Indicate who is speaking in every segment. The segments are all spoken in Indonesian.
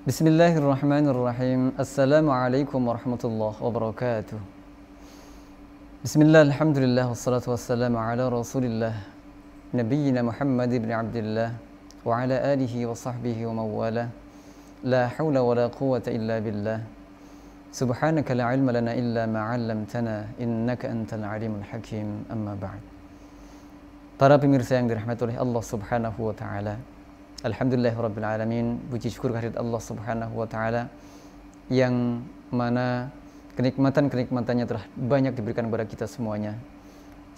Speaker 1: Bismillahirrahmanirrahim. Assalamualaikum warahmatullahi wabarakatuh. Bismillah, alhamdulillah, wassalatu wassalamu ala rasulillah Nabiyyina Muhammad ibn Abdillah wa ala alihi wa sahbihi wa mawala. La hawla wa la quwwata illa billah. Subhanaka la ilma lana illa ma 'allamtana innaka antal alimul hakim. Amma ba'd. Para pemirsa yang dirahmati oleh Allah Subhanahu wa taala, alhamdulillahirabbil alamin, puji syukur kehadirat Allah Subhanahu wa taala yang mana kenikmatan-kenikmatannya telah banyak diberikan kepada kita semuanya.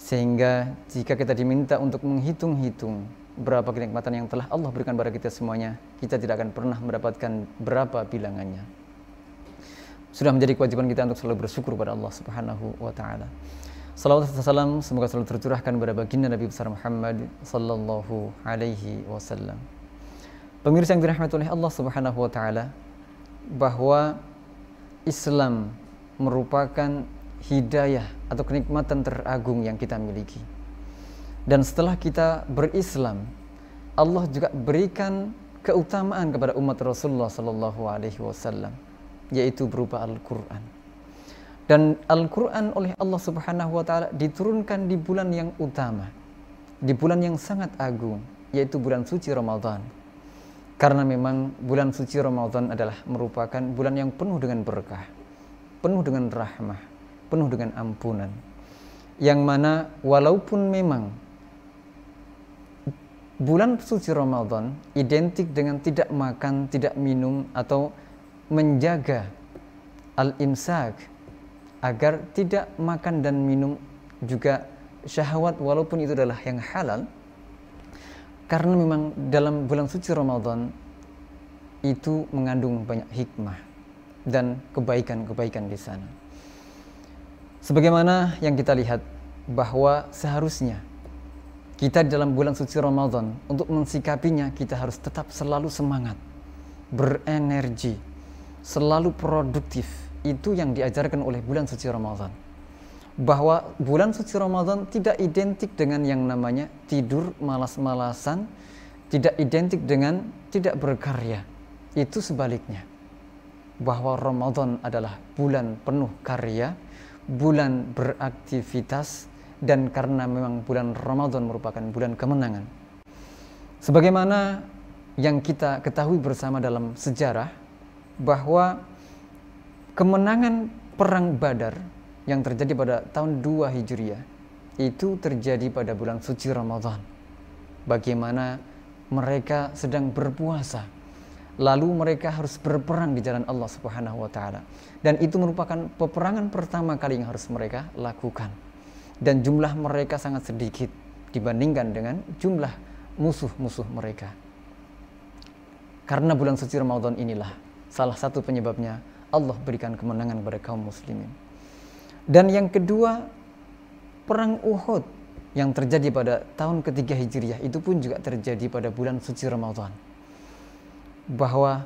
Speaker 1: Sehingga jika kita diminta untuk menghitung-hitung berapa kenikmatan yang telah Allah berikan kepada kita semuanya, kita tidak akan pernah mendapatkan berapa bilangannya. Sudah menjadi kewajiban kita untuk selalu bersyukur kepada Allah Subhanahu wa taala. Salawat serta salam semoga selalu tercurahkan kepada baginda Nabi besar Muhammad sallallahu alaihi wasallam. Pemirsa yang dirahmati oleh Allah Subhanahu wa taala, bahwa Islam merupakan hidayah atau kenikmatan teragung yang kita miliki. Dan setelah kita berislam, Allah juga berikan keutamaan kepada umat Rasulullah sallallahu alaihi wasallam, yaitu berupa Al-Qur'an. Dan Al-Qur'an oleh Allah Subhanahu wa taala diturunkan di bulan yang utama, di bulan yang sangat agung, yaitu bulan suci Ramadan. Karena memang bulan suci Ramadan adalah merupakan bulan yang penuh dengan berkah, penuh dengan rahmah, penuh dengan ampunan. Yang mana walaupun memang bulan suci Ramadan identik dengan tidak makan, tidak minum, atau menjaga al-imsak, agar tidak makan dan minum juga syahwat walaupun itu adalah yang halal. Karena memang dalam bulan suci Ramadan itu mengandung banyak hikmah dan kebaikan-kebaikan di sana. Sebagaimana yang kita lihat bahwa seharusnya kita dalam bulan suci Ramadan untuk mensikapinya kita harus tetap selalu semangat, berenergi, selalu produktif. Itu yang diajarkan oleh bulan suci Ramadan. Bahwa bulan suci Ramadan tidak identik dengan yang namanya tidur malas-malasan, tidak identik dengan tidak berkarya. Itu sebaliknya. Bahwa Ramadan adalah bulan penuh karya, bulan beraktivitas, dan karena memang bulan Ramadan merupakan bulan kemenangan. Sebagaimana yang kita ketahui bersama dalam sejarah, bahwa kemenangan perang Badar yang terjadi pada tahun 2 Hijriah itu terjadi pada bulan suci Ramadan. Bagaimana mereka sedang berpuasa, lalu mereka harus berperang di jalan Allah Subhanahu wa taala. Dan itu merupakan peperangan pertama kali yang harus mereka lakukan. Dan jumlah mereka sangat sedikit dibandingkan dengan jumlah musuh-musuh mereka. Karena bulan suci Ramadan inilah salah satu penyebabnya Allah berikan kemenangan kepada kaum muslimin. Dan yang kedua, perang Uhud yang terjadi pada tahun ketiga Hijriah itu pun juga terjadi pada bulan suci Ramadan. Bahwa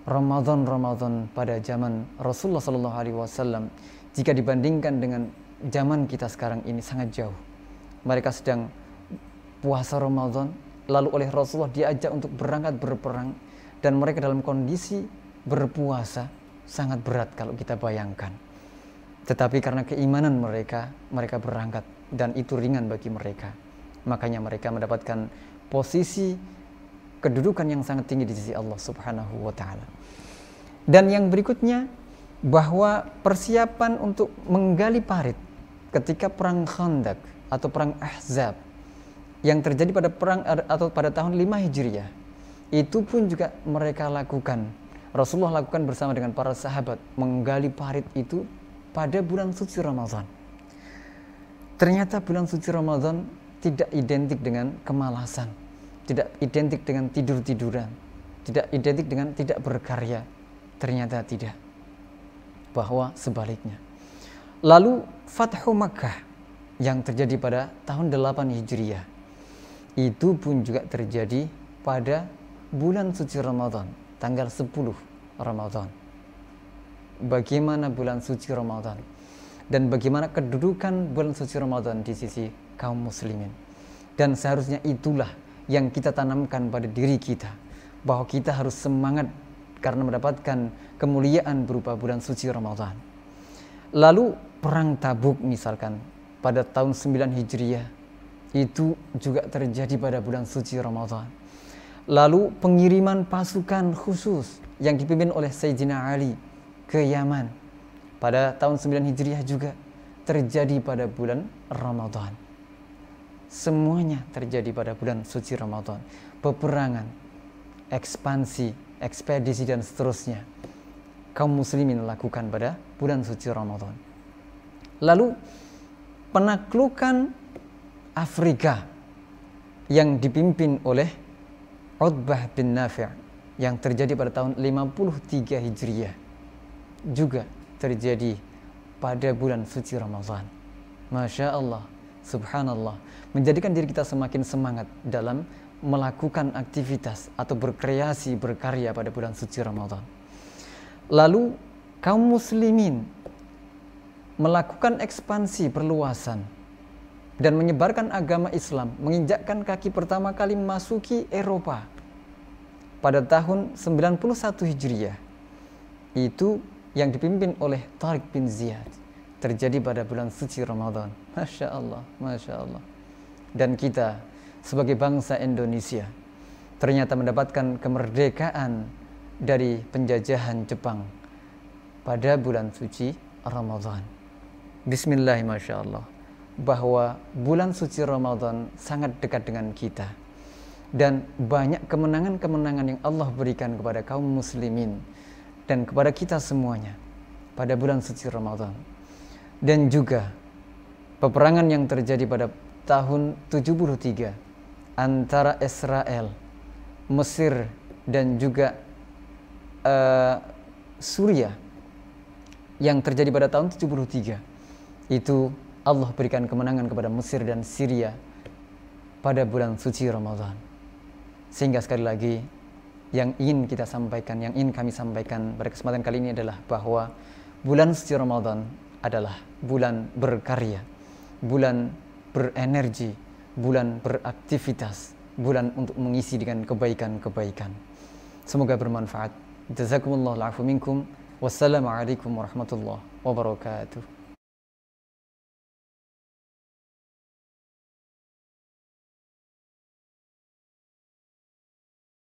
Speaker 1: Ramadan pada zaman Rasulullah SAW jika dibandingkan dengan zaman kita sekarang ini sangat jauh. Mereka sedang puasa Ramadan, lalu oleh Rasulullah diajak untuk berangkat berperang, dan mereka dalam kondisi berpuasa sangat berat kalau kita bayangkan. Tetapi karena keimanan mereka berangkat, dan itu ringan bagi mereka. Makanya mereka mendapatkan posisi kedudukan yang sangat tinggi di sisi Allah Subhanahu wa taala. Dan yang berikutnya, bahwa persiapan untuk menggali parit ketika perang Khandaq atau perang Ahzab yang terjadi pada perang atau pada tahun 5 Hijriah, itu pun juga mereka lakukan. Rasulullah lakukan bersama dengan para sahabat, menggali parit itu pada bulan suci Ramadan. Ternyata bulan suci Ramadan tidak identik dengan kemalasan, tidak identik dengan tidur-tiduran, tidak identik dengan tidak berkarya. Ternyata tidak. Bahwa sebaliknya. Lalu Fathu Makkah yang terjadi pada tahun 8 Hijriah, itu pun juga terjadi pada bulan suci Ramadan, tanggal 10 Ramadan. Bagaimana bulan suci Ramadan dan bagaimana kedudukan bulan suci Ramadan di sisi kaum muslimin. Dan seharusnya itulah yang kita tanamkan pada diri kita, bahwa kita harus semangat karena mendapatkan kemuliaan berupa bulan suci Ramadan. Lalu perang Tabuk misalkan pada tahun 9 Hijriah itu juga terjadi pada bulan suci Ramadan. Lalu pengiriman pasukan khusus yang dipimpin oleh Sayyidina Ali ke Yaman pada tahun 9 Hijriah juga terjadi pada bulan Ramadan. Semuanya terjadi pada bulan suci Ramadan. Peperangan, ekspansi, ekspedisi dan seterusnya kaum muslimin lakukan pada bulan suci Ramadan. Lalu penaklukan Afrika yang dipimpin oleh Utbah bin Nafi' yang terjadi pada tahun 53 Hijriah juga terjadi pada bulan suci Ramadan. Masya Allah, subhanallah, menjadikan diri kita semakin semangat dalam melakukan aktivitas atau berkreasi, berkarya pada bulan suci Ramadan. Lalu kaum muslimin melakukan ekspansi perluasan dan menyebarkan agama Islam, menginjakkan kaki pertama kali memasuki Eropa pada tahun 91 Hijriah. Itu yang dipimpin oleh Tariq bin Ziyad terjadi pada bulan suci Ramadan. Masya Allah, Masya Allah. Dan kita sebagai bangsa Indonesia ternyata mendapatkan kemerdekaan dari penjajahan Jepang pada bulan suci Ramadan. Bismillah, Masya Allah, bahwa bulan suci Ramadan sangat dekat dengan kita dan banyak kemenangan-kemenangan yang Allah berikan kepada kaum muslimin dan kepada kita semuanya pada bulan suci Ramadan. Dan juga peperangan yang terjadi pada tahun 73 antara Israel, Mesir dan juga Suriah yang terjadi pada tahun 73. Itu Allah berikan kemenangan kepada Mesir dan Syria pada bulan suci Ramadan. Sehingga sekali lagi yang ingin kita sampaikan, yang ingin kami sampaikan pada kesempatan kali ini adalah bahwa bulan suci Ramadan adalah bulan berkarya, bulan berenergi, bulan beraktivitas, bulan untuk mengisi dengan kebaikan-kebaikan. Semoga bermanfaat. Jazakumullahu alaikum minkum. Wassalamualaikum warahmatullahi wabarakatuh.